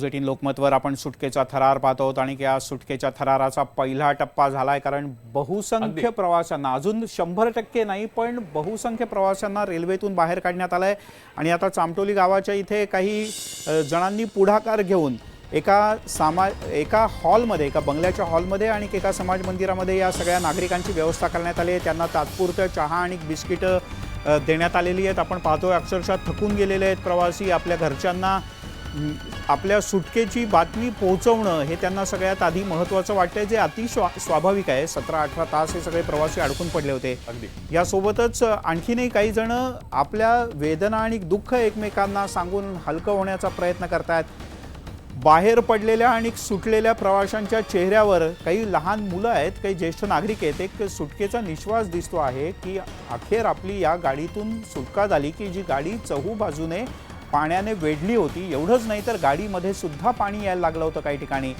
Bulletin लोकमतवर आपण सुटकेचा थरार पाहतो आहोत आणि या सुटकेच्या थराराचा पहिला टप्पा झालाय, कारण बहुसंख्य प्रवाशांना, अजून 100% नाही पण बहुसंख्य प्रवाशांना रेल्वेतून बाहेर काढण्यात आलंय। आणि आता चामटोली गावाच्या इथे काही जणांनी पुढाकार घेऊन एका हॉलमध्ये, एका बंगल्याच्या हॉलमध्ये आणि एका समाज मंदिरामध्ये या सगळ्या नागरिकांची व्यवस्था करण्यात आली आहे। त्यांना तात्पुरतं चहा आणि बिस्किट देण्यात आलेली आहेत। आपण पाहतोय अक्षरशः थकून गेलेले आहेत प्रवासी। आपल्या घरच्यांना आपल्या सुटकेची बातमी पोहोचवणं हे त्यांना सगळ्यात आधी महत्त्वाचं वाटतंय, जे अति स्वाभाविक आहे। 17-18 तास हे सगळे प्रवासी अडकून पडले होते। यासोबतच आणखीनही काही जण आपल्या वेदना आणि दुःख एकमेकांना सांगून हलकं होण्याचा प्रयत्न करतात। बाहेर पडलेल्या आणि सुटलेल्या प्रवाशांच्या चेहऱ्यावर काही लहान मुलं आहेत, काही ज्येष्ठ नागरिक आहेत, एक सुटकेचा निश्वास दिसतो आहे की अखेर आपली या गाडीतून सुटका झाली, की जी गाडी चहू बाजूने पाण्याने वेढली होती। एवढंच नाही तर गाडीमध्ये सुद्धा पाणी यायला लागलं होतं काही ठिकाणी।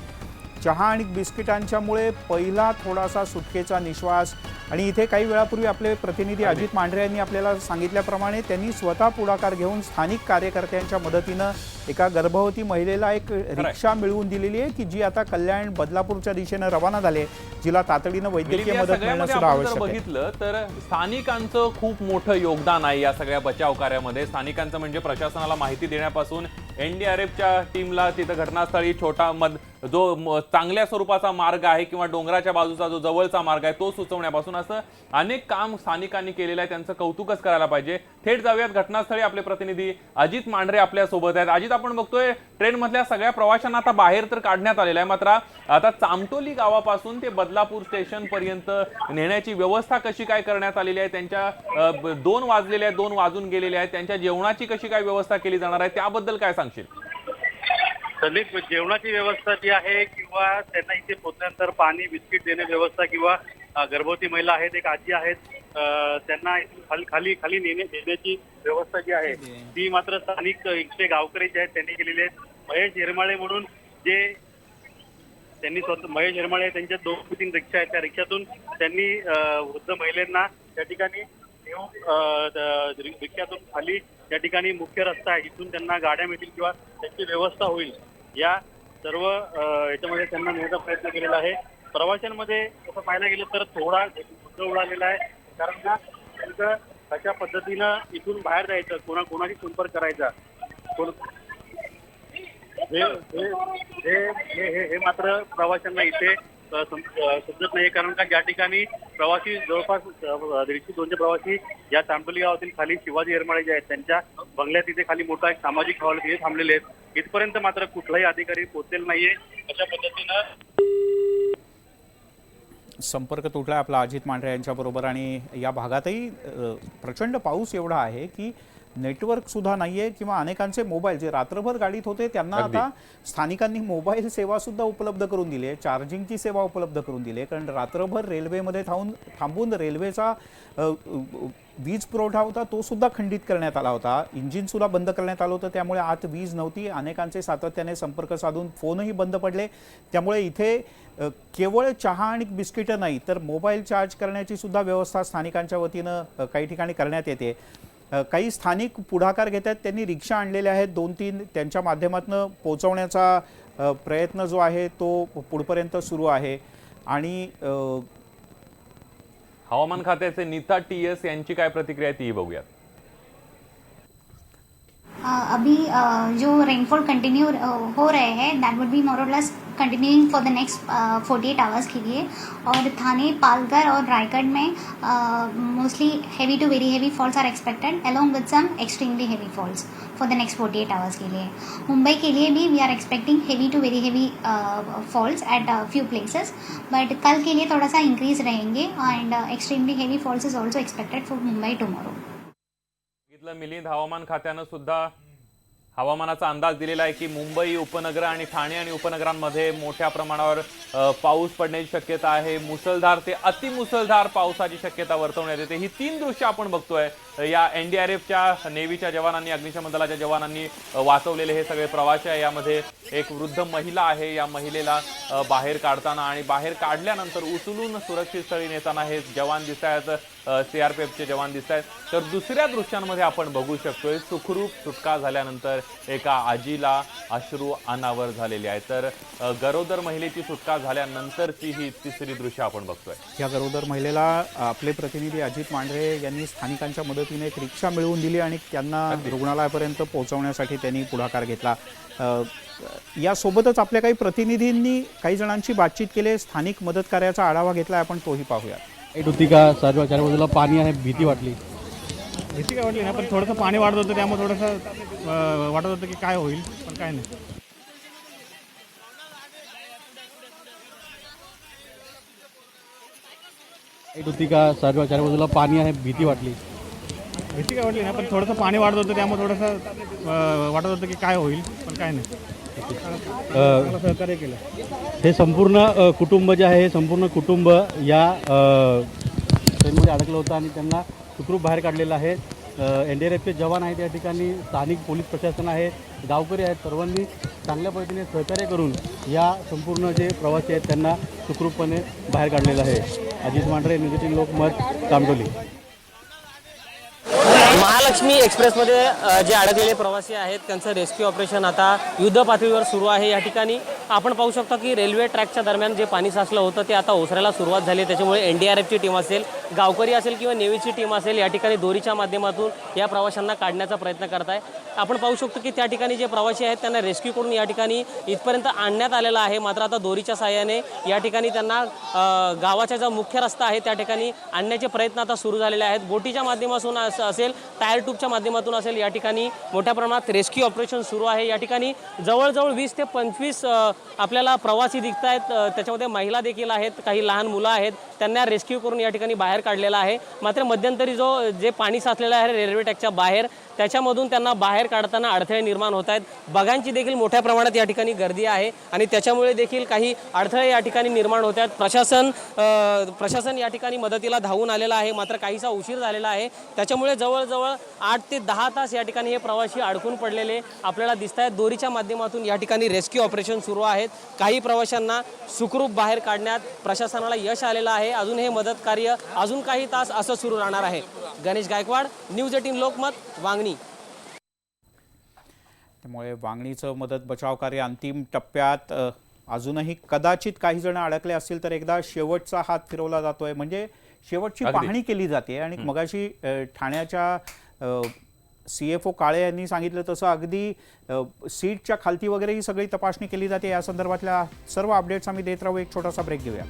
चहा आणि बिस्किटांच्यामुळे पहिला थोडासा सुटकेचा निश्वास। आणि इथे काही वेळापूर्वी आपले प्रतिनिधी अजित मांढरे यांनी आपल्याला सांगितल्याप्रमाणे त्यांनी स्वतः पुढाकार घेऊन स्थानिक कार्यकर्त्यांच्या मदतीनं एका गर्भवती महिलेला एक रिक्षा मिळवून दिलेली आहे, की जी आता कल्याण बदलापूरच्या दिशेने रवाना झाली, जिला तातडीनं वैद्यकीय मदत मिळणं सुद्धा आवश्यक आहे। बघितलं तर स्थानिकांचं खूप मोठं योगदान आहे या सगळ्या बचाव कार्यामध्ये। स्थानिकांचं म्हणजे प्रशासनाला माहिती देण्यापासून एनडीआरएफच्या टीमला तिथं घटनास्थळी छोटा जो चांगल्या स्वरूपाचा मार्ग आहे किंवा डोंगराच्या बाजूचा जो जवळचा मार्ग आहे तो सुचवण्यापासून असं अनेक काम स्थानिकांनी केलेलं आहे। त्यांचं कौतुकच करायला पाहिजे। थेट जाऊयात घटनास्थळी। आपले प्रतिनिधी अजित मांढरे आपल्या सोबत आहेत। अजित, आपण बघतोय ट्रेन मधल्या सगळ्या प्रवाशांना आता बाहेर तर काढण्यात आलेलं आहे, मात्र आता चामटोली गावापासून ते बदलापूर स्टेशन पर्यंत नेण्याची व्यवस्था कशी काय करण्यात आलेली आहे? त्यांच्या 2 वाजलेले आहेत, 2 वाजून गेलेले आहेत, त्यांच्या जेवणाची कशी काय व्यवस्था केली जाणार आहे त्याबद्दल काय सांगशील? संदीप, जेवणाची व्यवस्था जी आहे किंवा त्यांना इथे पोहोचल्यानंतर पाणी बिस्किट देणे व्यवस्था किंवा गर्भवती महिला आहेत, एक आजी आहेत, त्यांना खाली खाली देण्याची व्यवस्था जी आहे ती मात्र स्थानिक इथले गावकरी जे आहेत त्यांनी केलेली आहे। महेश हिरमाळे म्हणून जे त्यांनी महेश हिरमाळे त्यांच्या 2-3 रिक्षा आहेत, त्या रिक्षातून त्यांनी वृद्ध महिलांना त्या ठिकाणी रिक्षातून खाली त्या ठिकाणी मुख्य रस्ता आहे, इथून त्यांना गाड्या मिळतील किंवा त्यांची व्यवस्था होईल, या सर्व याच्यामध्ये त्यांना नेण्याचा प्रयत्न केलेला आहे। प्रवाशांमध्ये असं पाहायला गेलं तर थोडा गोंधळ उडालेला आहे, कारण का त्यांचं अशा पद्धतीनं इथून बाहेर जायचं, कोणाशी संपर्क करायचा हे मात्र प्रवाशांना इथे समजत नाही। कारण का ज्या ठिकाणी प्रवासी जवळपास 150-200 प्रवासी या चामटोली गावातील खाली शिवाजी हिरमाळे जे आहेत त्यांच्या बंगल्यात इथे खाली मोठा एक सामाजिक हॉल तिथे थांबलेले आहेत। इथपर्यंत मात्र कुठलाही अधिकारी पोहोचलेला नाहीये। अशा पद्धतीनं संपर्क तुटला आपला अजित मांढरे यांच्या बरोबर। आणि या भागातही प्रचंड पाऊस एवढा आहे की नेटवर्क सुद्धा नाहीये, किंवा अनेकांचे मोबाईल जे रात्रभर गाडीत होते त्यांना आता स्थानिकांनी मोबाईल सेवा सुद्धा उपलब्ध करून दिली आहे, चार्जिंगची सेवा उपलब्ध करून दिली आहे। कारण रात्रभर रेल्वेमध्ये थांबून रेल्वेचा वीज पुरवठा होता तो सुद्धा खंडित करण्यात आला होता, इंजिन सुद्धा बंद करण्यात आलं होतं, त्यामुळे आत वीज नव्हती। अनेकांचे सातत्याने संपर्क साधून फोनही बंद पडले। त्यामुळे इथे केवळ चहा आणि बिस्किट नाही तर मोबाईल चार्ज करण्याची सुद्धा व्यवस्था स्थानिकांच्या वतीनं काही ठिकाणी करण्यात येते। काही स्थानिक पुढाकार घेत आहेत, त्यांनी रिक्षा आणलेल्या आहेत 2-3, त्यांच्या माध्यमातून पोहोचवण्याचा प्रयत्न जो आहे तो पुढपर्यंत सुरू आहे। आणि हवामान खात्याचे नीता TS यांची काय प्रतिक्रिया ती बघूयात। अभी जो रेनफॉल कंटिन्यू हो रहे हैं दैट वुड बी मोर और less continuing for the next 48 hours के लिए। और थाने, पालघर और रायगढ़ में mostly heavy to very heavy falls are expected along with some extremely heavy falls for the next 48 hours के लिए। मुंबई के लिए भी we are expecting heavy to very heavy falls at few places, but कल के लिए थोड़ा सा इंक्रीज रहेंगे and extremely heavy falls is also expected for Mumbai tomorrow. Milind, हवामान खात्यानं सुद्धा हवामानाचा अंदाज दिलेला आहे की मुंबई उपनगर आणि ठाणे आणि उपनगरांमध्ये मोठ्या प्रमाणावर पाऊस पडण्याची शक्यता आहे। मुसळधार ते अतिमुसळधार पावसाची शक्यता वर्तवण्यात येते। ही 3 दृश्य आपण बघतोय। या एनडीआरएफच्या, नेव्हीच्या जवानांनी, अग्निशमन दलाच्या जवानांनी वाचवलेले हे सगळे प्रवासी आहे। यामध्ये एक वृद्ध महिला आहे, या महिलेला बाहेर काढताना आणि बाहेर काढल्यानंतर उचलून सुरक्षित स्थळी नेताना हे जवान दिसत आहेत, सीआरपीएफचे जवान दिसत आहेत। तर दुसऱ्या दृश्यांमध्ये आपण बघू शकतोय सुखरूप सुटका झाल्यानंतर एका आजीला अश्रू अनावर झालेले आहेत। तर गरोदर महिलेची सुटका झाल्यानंतरची ही तिसरी दृश्य आपण बघतोय। या गरोदर महिलेला आपले प्रतिनिधी अजित मांढरे यांनी स्थानिकांच्या मदतीने एक रिक्षा मिळवून दिली आणि त्यांना रुग्णालयापर्यंत पोहोचवण्यासाठी त्यांनी पुढाकार घेतला। यासोबतच आपल्या काही प्रतिनिधींनी काही जणांची बातचीत केली, स्थानिक मदत कार्याचा आढावा घेतला, आपण तोही पाहूया। होती का सर्व चार बाजूला पाणी आहे, भीती वाटली? भीती काय वाटली ना, पण थोडंसं पाणी वाढत होतं त्यामुळे थोडंसं वाटत होतं की काय होईल, पण काय नाही। होती का सर्व चार बाजूला पाणी आहे, भीती वाटली? भीती काय वाटली ना, पण थोडंसं पाणी वाढत होतं त्यामुळे थोडंसं वाटत होतं की काय होईल, पण काय नाही। चांगलं सहकार्य केलं। हे संपूर्ण कुटुंब जे आहे, हे संपूर्ण कुटुंब या ट्रेनमध्ये अडकलं होतं आणि त्यांना सुखरूप बाहेर काढलेलं आहे। NDRFचे जवान आहेत या ठिकाणी, स्थानिक पोलीस प्रशासन आहे, गावकरी आहेत, सर्वांनी चांगल्या पद्धतीने सहकार्य करून या संपूर्ण जे प्रवासी आहेत त्यांना सुखरूपपणे बाहेर काढलेलं आहे। अजित मांढरे, न्यूज 18 लोकमत, कामडोली। महालक्ष्मी एक्सप्रेसमध्ये जे अडकलेले प्रवासी आहेत त्यांचं रेस्क्यू ऑपरेशन आता युद्ध पातळीवर सुरू आहे। या ठिकाणी आपण पाहू शकतो की रेल्वे ट्रॅकच्या दरम्यान जे पाणी साचलं होतं ते आता ओसरायला सुरुवात झाली, त्याच्यामुळे NDRFची टीम असेल, गावकरी असेल किंवा नेव्हीची टीम असेल, या ठिकाणी दोरीच्या माध्यमातून या प्रवाशांना काढण्याचा प्रयत्न करत आहे। आपण पाहू शकतो की त्या ठिकाणी जे प्रवासी आहेत त्यांना रेस्क्यू करून या ठिकाणी इथपर्यंत आणण्यात आलेलं आहे। मात्र आता दोरीच्या साहाय्याने या ठिकाणी त्यांना गावाचा जो मुख्य रस्ता आहे त्या ठिकाणी आणण्याचे प्रयत्न आता सुरू झालेले आहेत। बोटीच्या माध्यमातून असेल, टायर ट्यूबच्या माध्यमातून असेल, या ठिकाणी मोठ्या प्रमाणात रेस्क्यू ऑपरेशन सुरू आहे। या ठिकाणी जवळजवळ 20 ते 25 आपल्याला प्रवासी दिसत आहेत, त्याच्यामध्ये महिला देखील आहेत, काही लहान मुलं आहेत, त्यांना रेस्क्यू करून या ठिकाणी बाहेर काढलेला आहे। मात्र मध्यंतरी जे पाणी साचलेलं आहे रेल्वे ट्रॅकच्या बाहेर, त्याच्यामधून त्यांना बाहेर काढताना अडथळे निर्माण होत आहेत। बघांची देखील मोठ्या प्रमाणात या ठिकाणी गर्दी आहे आणि त्याच्यामुळे देखील काही अडथळे या ठिकाणी निर्माण होत आहेत। प्रशासन या ठिकाणी मदतीला धावून आलेला आहे, मात्र काहीसा उशीर झालेला आहे, त्याच्यामुळे जवळजवळ 8 ते 10 तास या ठिकाणी हे प्रवासी अडकून पडलेले आपल्याला दिसत आहेत। दोरीच्या माध्यमातून या ठिकाणी रेस्क्यू ऑपरेशन सुरू आहेत। काही प्रवाशांना सुखरूप बाहेर काढण्यात प्रशासनाला यश आलेलं आहे। अजून हे मदत कार्य अजून काही तास असं सुरू राहणार आहे। गणेश गायकवाड, न्यूज 18 लोकमत, वांगणी। त्यामुळे वांगणीचं मदत बचाव कार्य अंतिम टप्प्यात, अजूनही कदाचित काही जण अडकले असतील तर एकदा शेवटचा हात फिरवला जातोय, म्हणजे शेवटची पाहणी केली जाते। आणि मगाशी ठाण्याच्या CFO काळे यांनी सांगितलं तसं अगदी सीटच्या खालती वगैरे ही सगळी तपासणी केली जाते। या संदर्भातल्या सर्व अपडेट्स आम्ही देत राहू। एक छोटासा ब्रेक घेऊया।